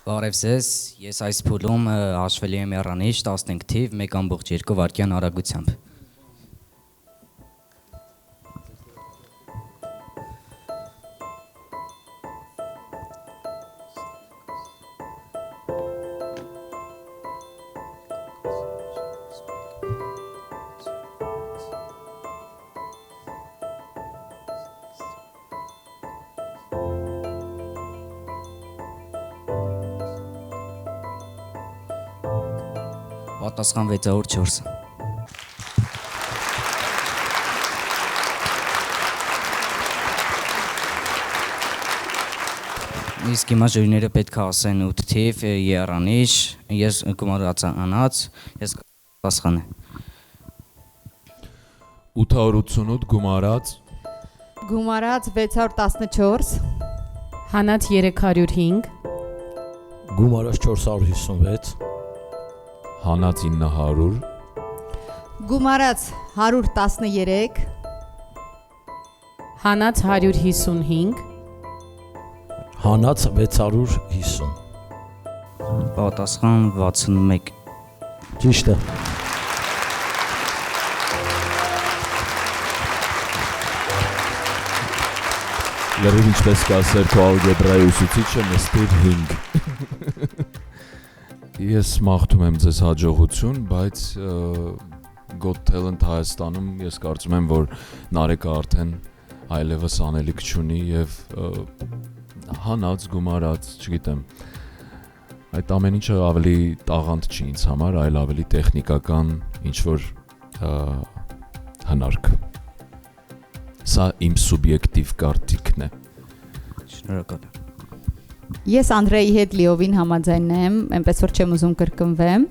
Բարև ձեզ, ես այս փուլում հաշվելի եմ եռանիշ 15 թիվ 1.2 վայրկյան արագությամբ։ Պատասխան 604։ Իսկ հիմա ժյուրիները պետք է ասեն 8 թիվ եռանիշ, ես գումարած, ես պատասխան եմ։ 888 գումարած Գումարած 614 Հանած 305 Գումարած 456 Հանած 900 Գումարած 113 Հանած 155 Հանած 650 Պատասխան 61։ Ճիշտ է։ Լրիվ ինչպես կասեր քո ալգեբրայի ուսուցիչը նստիր 5։ Ես մաղթում եմ ձեզ հաջողություն, բայց Got Talent Հայաստանում ես կարծում եմ, որ Նարեկը արդեն այլևս անելիք չունի եւ հանած, գումարած, չգիտեմ, այդ ամեն ինչը ավելի տաղանդ չի ինձ համար, այլ ավելի տեխնիկական ինչ-որ հնարք։ Սա իմ սուբյեկտիվ կարծիքն է։ Շնորհակալ եմ։ Ես Անդրեի հետ լիովին համաձայն եմ, այնպես որ չեմ ուզում կրկնվեմ։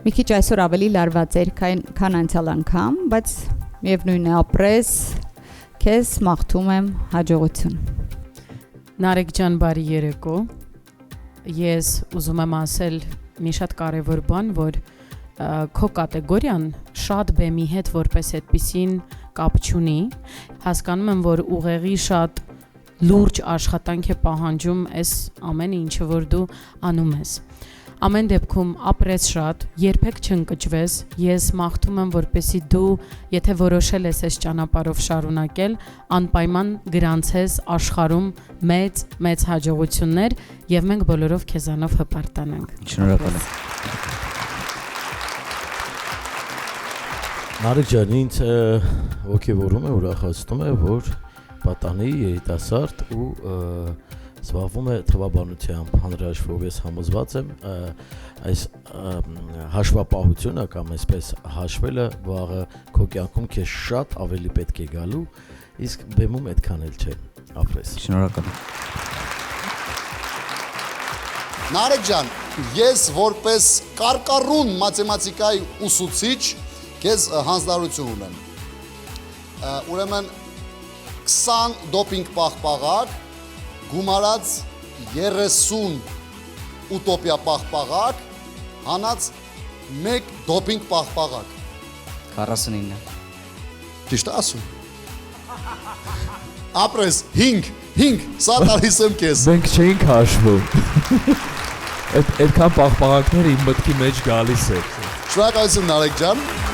Մի քիչ այսօր ավելի լարված էր, քան անցյալ անգամ, բայց միևնույն է ապրես, քեզ մաղթում եմ հաջողություն։ Նարեկ ջան, բարի երեկո։ Ես ուզում եմ ասել մի շատ կարևոր բան, որ քո կատեգորիան շատ բեմի հետ որպես այդպիսին կապ չունի։ Հասկանում եմ, որ ուղեղի շատ լուրջ աշխատանք է պահանջում այս ամենը, ինչը որ դու անում ես։ Ամեն դեպքում ապրես շատ, երբեք չընկճվես։ Ես մաղթում եմ, որպեսզի դու, եթե որոշել ես այս ճանապարհով շարունակել, անպայման գրանցես աշխարհում մեծ հաջողություններ եւ մենք բոլորով քեզանով հպարտանանք։ Շնորհակալ եմ։ Նարեկ ջան, ինձ ոգևորում է, ուրախացնում է, որ պատանի երիտասարդ ու զբաղվում է թվաբանությամբ հանրահաշվով, ես համոզված եմ այս հաշվապահությունը կամ այսպես հաշվելը վաղը քո կյանքում քեզ շատ ավելի պետք է գալու, իսկ բեմում այդքան էլ չէ, ապրես։ Շնորհակալ եմ։ Նարեկ ջան, ես որպես կարկառուն մաթեմատիկայի ուսուցիչ քեզ հանձնարարություն ունեմ։ Ուրեմն 20 դոպինգ պաղպաղակ, գումարած 30 ուտոպիա պաղպաղակ, հանած 1 դոպինգ պաղպաղակ։ 49։ Ճիշտ ասում։ Ապրես 5, սա տալիս եմ քեզ։ Մենք չէինք հաշվում։ Այդքան պաղպաղակները իմ մտքի մեջ գալիս է։ Շնորհակալություն Նարեկ ջան։